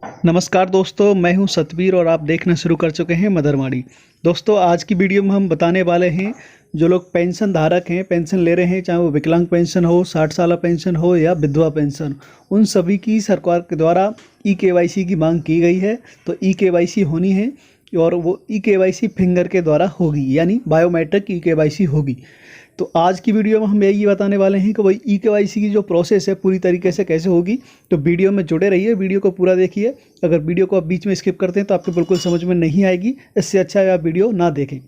नमस्कार दोस्तों, मैं हूं सतबीर और आप देखना शुरू कर चुके हैं मदरमाड़ी। दोस्तों, आज की वीडियो में हम बताने वाले हैं जो लोग पेंशन धारक हैं, पेंशन ले रहे हैं, चाहे वो विकलांग पेंशन हो, 60 साल पेंशन हो या विधवा पेंशन, उन सभी की सरकार के द्वारा ई-केवाईसी की मांग की गई है। तो ई-केवाईसी होनी है और वो ई-केवाईसी फिंगर के द्वारा होगी, यानी बायोमेट्रिक ई-केवाईसी होगी। तो आज की वीडियो में हम यही बताने वाले हैं कि वही ई-केवाईसी की जो प्रोसेस है पूरी तरीके से कैसे होगी। तो वीडियो में जुड़े रहिए, वीडियो को पूरा देखिए। अगर वीडियो को आप बीच में स्किप करते हैं तो आपको बिल्कुल समझ में नहीं आएगी। इससे अच्छा है आप वीडियो ना देखें।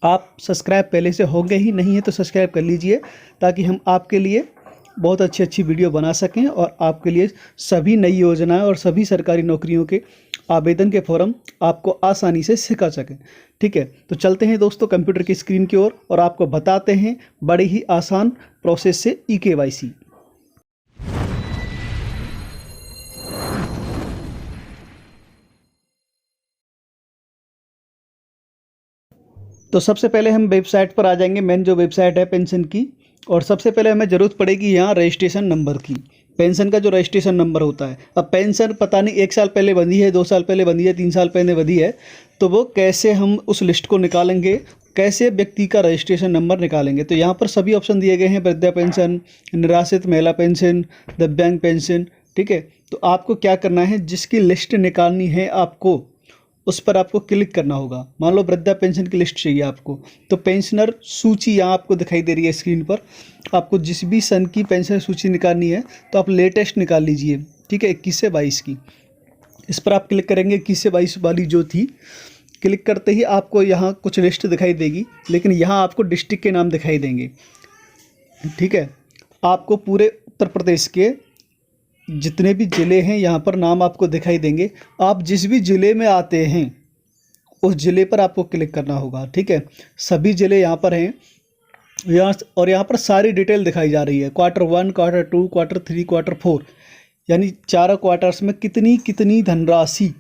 आप सब्सक्राइब पहले से होंगे ही, नहीं है तो सब्सक्राइब कर लीजिए ताकि हम आपके लिए बहुत अच्छी अच्छी वीडियो बना सकें और आपके लिए सभी नई योजनाएं और सभी सरकारी नौकरियों के आवेदन के फॉर्म आपको आसानी से सिखा सकें। ठीक है, तो चलते हैं दोस्तों कंप्यूटर की स्क्रीन की ओर और आपको बताते हैं बड़े ही आसान प्रोसेस से ई-केवाईसी। तो सबसे पहले हम वेबसाइट पर आ जाएंगे, मेन जो वेबसाइट है पेंशन की। और सबसे पहले हमें ज़रूरत पड़ेगी यहाँ रजिस्ट्रेशन नंबर की। पेंशन का जो रजिस्ट्रेशन नंबर होता है, अब पेंशन पता नहीं 1 साल पहले बंधी है, 2 साल पहले बंधी है, 3 साल पहले बंधी है, तो वो कैसे हम उस लिस्ट को निकालेंगे, कैसे व्यक्ति का रजिस्ट्रेशन नंबर निकालेंगे। तो यहाँ पर सभी ऑप्शन दिए गए हैं, वृद्धा पेंशन, निराश्रित महिला पेंशन, दिव्यांग पेंशन। ठीक है, तो आपको क्या करना है, जिसकी लिस्ट निकालनी है आपको उस पर आपको क्लिक करना होगा। मान लो वृद्धा पेंशन की लिस्ट चाहिए आपको, तो पेंशनर सूची यहाँ आपको दिखाई दे रही है स्क्रीन पर। आपको जिस भी सन की पेंशन सूची निकालनी है तो आप लेटेस्ट निकाल लीजिए। ठीक है, 21 से 22 की, इस पर आप क्लिक करेंगे। 21 से 22 वाली जो थी, क्लिक करते ही आपको यहाँ कुछ लिस्ट दिखाई देगी, लेकिन यहाँ आपको डिस्ट्रिक्ट के नाम दिखाई देंगे। ठीक है, आपको पूरे उत्तर प्रदेश के जितने भी ज़िले हैं यहाँ पर नाम आपको दिखाई देंगे। आप जिस भी ज़िले में आते हैं उस ज़िले पर आपको क्लिक करना होगा। ठीक है, सभी ज़िले यहाँ पर हैं यहाँ पर सारी डिटेल दिखाई जा रही है। Q1, Q2, Q3, Q4, यानी चारों क्वार्टर्स में कितनी कितनी धनराशि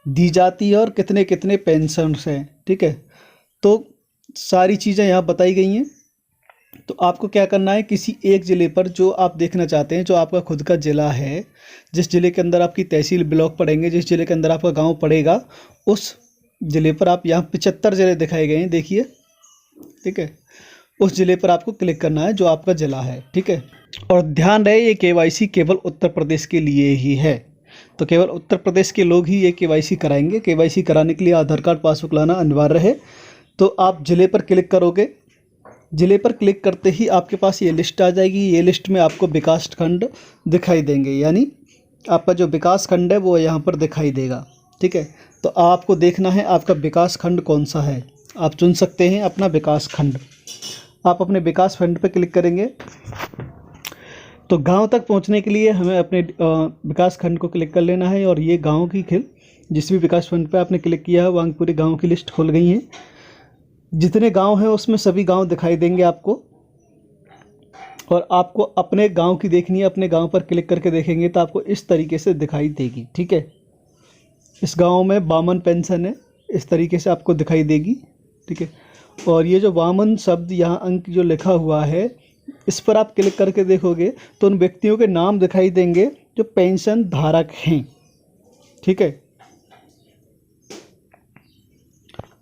दी जाती है और कितने कितने पेंशन्स हैं। ठीक है, तो सारी चीज़ें यहाँ बताई गई हैं। तो आपको क्या करना है, किसी एक ज़िले पर जो आप देखना चाहते हैं, जो आपका खुद का ज़िला है, जिस ज़िले के अंदर आपकी तहसील ब्लॉक पड़ेंगे, जिस ज़िले के अंदर आपका गांव पड़ेगा, उस ज़िले पर आप यहाँ 75 ज़िले दिखाए गए हैं, देखिए। ठीक है, उस ज़िले पर आपको क्लिक करना है जो आपका ज़िला है। ठीक है, और ध्यान रहे ये केवाईसी केवल उत्तर प्रदेश के लिए ही है। तो केवल उत्तर प्रदेश के लोग ही ये केवाईसी कराएंगे। केवाईसी कराने के लिए आधार कार्ड, पासबुक लाना अनिवार्य है। तो आप ज़िले पर क्लिक करोगे, ज़िले पर क्लिक करते ही आपके पास ये लिस्ट आ जाएगी। ये लिस्ट में आपको विकास खंड दिखाई देंगे, यानी आपका जो विकास खंड है वो यहाँ पर दिखाई देगा। ठीक है, तो आपको देखना है आपका विकास खंड कौन सा है। आप चुन सकते हैं अपना विकास खंड। आप अपने विकास खंड पर क्लिक करेंगे तो गांव तक पहुंचने के लिए हमें अपने विकास खंड को क्लिक कर लेना है। और ये गाँव की जिस भी विकास खंड पर आपने क्लिक किया है वहाँ पूरे गाँव की लिस्ट खुल गई है। जितने गांव हैं उसमें सभी गांव दिखाई देंगे आपको, और आपको अपने गांव की देखनी है। अपने गांव पर क्लिक करके देखेंगे तो आपको इस तरीके से दिखाई देगी। ठीक है, इस गांव में वामन पेंशन है, इस तरीके से आपको दिखाई देगी। ठीक है, और ये जो वामन शब्द यहाँ अंक जो लिखा हुआ है, इस पर आप क्लिक करके देखोगे तो उन व्यक्तियों के नाम दिखाई देंगे जो पेंशन धारक हैं। ठीक है,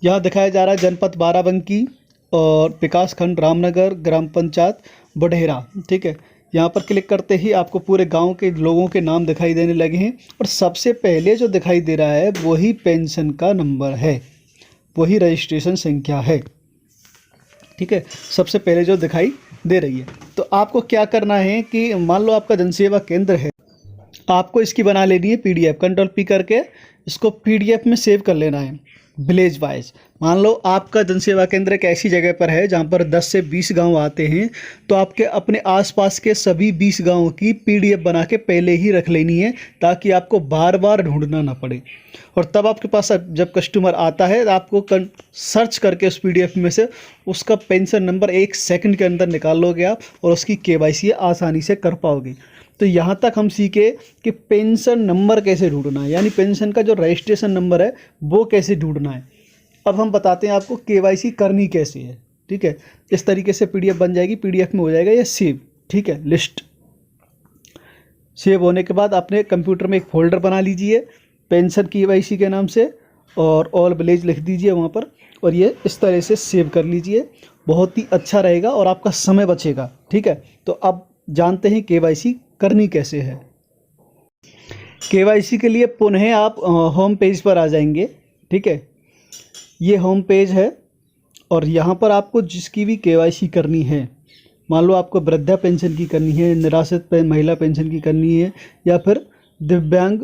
यहाँ दिखाया जा रहा है जनपद बाराबंकी और विकास खंड रामनगर, ग्राम पंचायत बुढ़ेरा। ठीक है, यहाँ पर क्लिक करते ही आपको पूरे गांव के लोगों के नाम दिखाई देने लगे हैं। और सबसे पहले जो दिखाई दे रहा है वही पेंशन का नंबर है, वही रजिस्ट्रेशन संख्या है। ठीक है, सबसे पहले जो दिखाई दे रही है। तो आपको क्या करना है कि मान लो आपका जनसेवा केंद्र है, आपको इसकी बना लेनी है PDF। Ctrl+P करके इसको PDF में सेव कर लेना है विलेज वाइज। मान लो आपका जनसेवा केंद्र एक ऐसी जगह पर है जहाँ पर 10 से 20 गांव आते हैं, तो आपके अपने आसपास के सभी 20 गांवों की PDF बना के पहले ही रख लेनी है, ताकि आपको बार बार ढूंढना ना पड़े। और तब आपके पास जब कस्टमर आता है तो आपको सर्च करके उस PDF में से उसका पेंशन नंबर 1 सेकंड के अंदर निकाल लोगे आप, और उसकी KYC आसानी से कर पाओगे। तो यहाँ तक हम सीखे कि पेंशन नंबर कैसे ढूंढना है, यानी पेंशन का जो रजिस्ट्रेशन नंबर है वो कैसे ढूंढना है। अब हम बताते हैं आपको KYC करनी कैसे है। ठीक है, इस तरीके से PDF बन जाएगी, PDF में हो जाएगा ये सेव। ठीक है, लिस्ट सेव होने के बाद अपने कंप्यूटर में एक फ़ोल्डर बना लीजिए पेंशन KYC के नाम से, और ऑल विलेज लिख दीजिए वहाँ पर, और ये इस तरह से सेव कर लीजिए। बहुत ही अच्छा रहेगा और आपका समय बचेगा। ठीक है, तो अब जानते हैं KYC करनी कैसे है। KYC के लिए पुनः आप होम पेज पर आ जाएंगे। ठीक है, ये होम पेज है और यहाँ पर आपको जिसकी भी KYC करनी है, मान लो आपको वृद्धा पेंशन की करनी है, निराश्रित महिला पेंशन की करनी है, या फिर दिव्यांग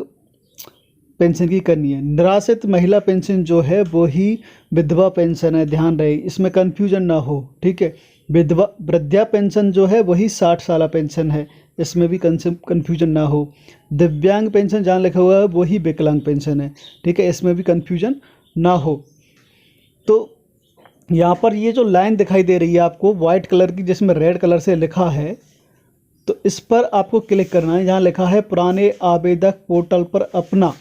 पेंशन की करनी है। निराश्रित महिला पेंशन जो है वो ही विधवा पेंशन है, ध्यान रहे, इसमें कन्फ्यूजन ना हो। ठीक है, वृद्धा पेंशन जो है वही 60 साल पेंशन है, इसमें भी कन्फ्यूजन ना हो। दिव्यांग पेंशन जहाँ लिखा हुआ है वही विकलांग पेंशन है। ठीक है, इसमें भी कन्फ्यूजन ना हो। तो यहाँ पर ये जो लाइन दिखाई दे रही है आपको वाइट कलर की, जिसमें रेड कलर से लिखा है, तो इस पर आपको क्लिक करना है। जहाँ लिखा है पुराने आवेदक पोर्टल पर अपना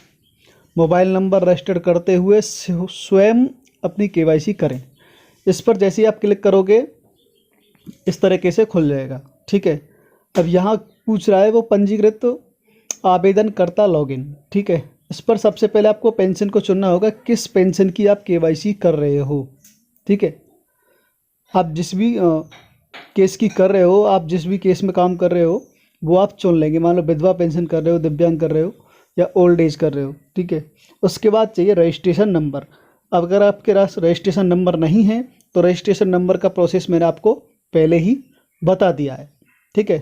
मोबाइल नंबर रजिस्टर करते हुए स्वयं अपनी KYC करें। इस पर जैसे ही आप क्लिक करोगे इस तरीके से खुल जाएगा। ठीक है, अब यहाँ पूछ रहा है वो पंजीकृत आवेदनकर्ता लॉगिन। ठीक है, इस पर सबसे पहले आपको पेंशन को चुनना होगा, किस पेंशन की आप KYC कर रहे हो। ठीक है, आप जिस भी केस की कर रहे हो, आप जिस भी केस में काम कर रहे हो वो आप चुन लेंगे। मान लो विधवा पेंशन कर रहे हो, दिव्यांग कर रहे हो, या ओल्ड एज कर रहे हो। ठीक है, उसके बाद चाहिए रजिस्ट्रेशन नंबर। अब अगर आपके पास रजिस्ट्रेशन नंबर नहीं है तो रजिस्ट्रेशन नंबर का प्रोसेस मैंने आपको पहले ही बता दिया है। ठीक है,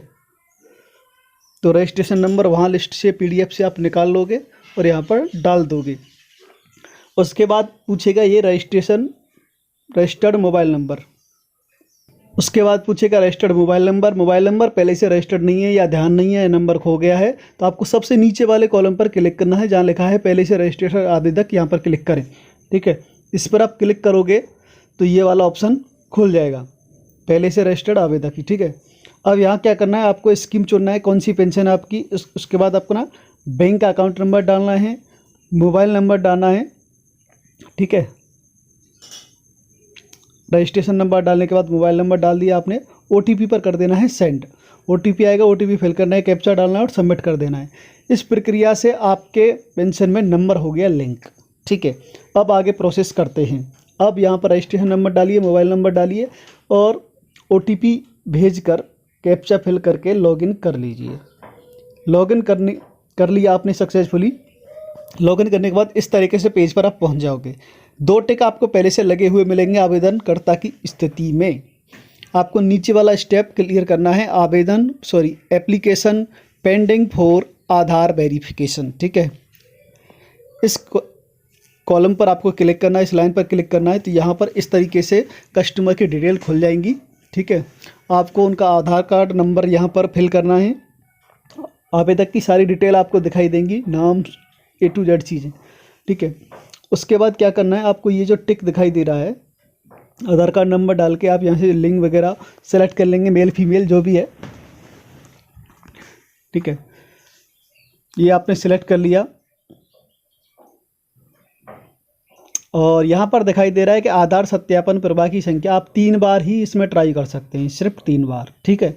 तो रजिस्ट्रेशन नंबर वहाँ लिस्ट से PDF से आप निकाल लोगे और यहाँ पर डाल दोगे। उसके बाद पूछेगा ये रजिस्टर्ड मोबाइल नंबर। उसके बाद पूछेगा registered mobile number. Mobile number पहले से रजिस्टर्ड नहीं है या ध्यान नहीं है, नंबर खो गया है, तो आपको सबसे नीचे वाले कॉलम पर क्लिक करना है जहाँ लिखा है पहले से रजिस्ट्रेशन आवेदक, यहाँ पर क्लिक करें। ठीक है, इस पर आप क्लिक करोगे तो ये वाला ऑप्शन खुल जाएगा, पहले से रजिस्टर्ड आवेदक की। ठीक है, अब यहाँ क्या करना है, आपको स्कीम चुनना है, कौन सी पेंशन है आपकी। उसके बाद आपको ना बैंक अकाउंट नंबर डालना है, मोबाइल नंबर डालना है। ठीक है, रजिस्ट्रेशन नंबर डालने के बाद मोबाइल नंबर डाल दिया आपने, OTP पर कर देना है सेंड। OTP आएगा, OTP फिल करना है, कैप्चा डालना है और सबमिट कर देना है। इस प्रक्रिया से आपके पेंशन में नंबर हो गया लिंक। ठीक है, अब आगे प्रोसेस करते हैं। अब यहाँ पर रजिस्ट्रेशन नंबर डालिए, मोबाइल नंबर डालिए और OTP भेजकर कैप्चा फिल करके लॉगिन कर लीजिए। लॉगिन कर लिया आपने सक्सेसफुली। लॉगिन करने के बाद इस तरीके से पेज पर आप पहुंच जाओगे। 2 टिक आपको पहले से लगे हुए मिलेंगे आवेदनकर्ता की स्थिति में। आपको नीचे वाला स्टेप क्लियर करना है, application pending for Aadhaar verification. ठीक है, इस कॉलम पर आपको क्लिक करना है, इस लाइन पर क्लिक करना है, तो यहाँ पर इस तरीके से कस्टमर की डिटेल खुल जाएंगी। ठीक है, आपको उनका आधार कार्ड नंबर यहाँ पर फिल करना है, आवेदक की सारी डिटेल आपको दिखाई देंगी, नाम A to Z चीज़ें। ठीक है, उसके बाद क्या करना है, आपको ये जो टिक दिखाई दे रहा है आधार कार्ड नंबर डाल के आप यहाँ से लिंग वगैरह सेलेक्ट कर लेंगे, मेल फीमेल जो भी है। ठीक है, ये आपने सेलेक्ट कर लिया और यहाँ पर दिखाई दे रहा है कि आधार सत्यापन प्रवाह की संख्या। आप 3 बार ही इसमें ट्राई कर सकते हैं, सिर्फ 3 बार। ठीक है,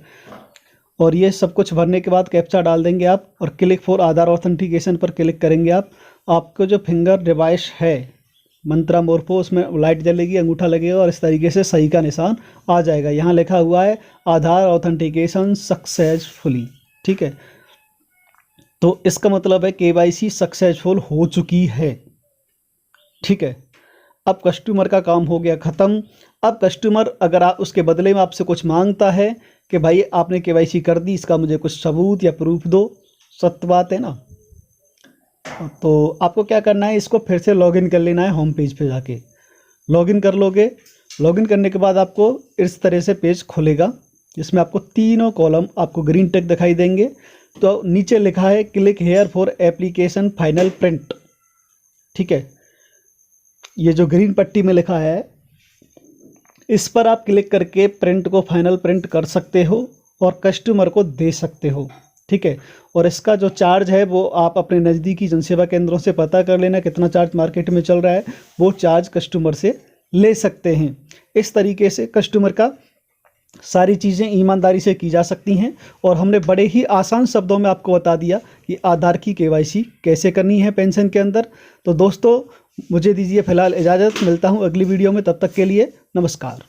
और ये सब कुछ भरने के बाद कैप्चा डाल देंगे आप और क्लिक फॉर आधार ऑथेंटिकेशन पर क्लिक करेंगे आप। आपको जो फिंगर डिवाइस है मंत्रा मोरफो, उसमें लाइट जलेगी, अंगूठा लगेगा और इस तरीके से सही का निशान आ जाएगा। यहाँ लिखा हुआ है आधार ऑथेंटिकेशन सक्सेसफुली। ठीक है, तो इसका मतलब है KYC सक्सेसफुल हो चुकी है। ठीक है, अब कस्टमर का काम हो गया ख़त्म। अब कस्टमर अगर आप उसके बदले में आपसे कुछ मांगता है कि भाई आपने KYC कर दी, इसका मुझे कुछ सबूत या प्रूफ दो, सत्य बात है ना, तो आपको क्या करना है, इसको फिर से लॉगिन कर लेना है। होम पेज पे जाके लॉगिन कर लोगे। लॉगिन करने के बाद आपको इस तरह से पेज खुलेगा जिसमें आपको तीनों कॉलम आपको ग्रीन टिक दिखाई देंगे। तो नीचे लिखा है click here for application final print. ठीक है, ये जो ग्रीन पट्टी में लिखा है इस पर आप क्लिक करके प्रिंट को फाइनल प्रिंट कर सकते हो और कस्टमर को दे सकते हो। ठीक है, और इसका जो चार्ज है वो आप अपने नज़दीकी जनसेवा केंद्रों से पता कर लेना, कितना चार्ज मार्केट में चल रहा है, वो चार्ज कस्टमर से ले सकते हैं। इस तरीके से कस्टमर का सारी चीज़ें ईमानदारी से की जा सकती हैं और हमने बड़े ही आसान शब्दों में आपको बता दिया कि आधार की केवाईसी कैसे करनी है पेंशन के अंदर। तो दोस्तों मुझे दीजिए फ़िलहाल इजाज़त, मिलता हूँ अगली वीडियो में, तब तक के लिए नमस्कार।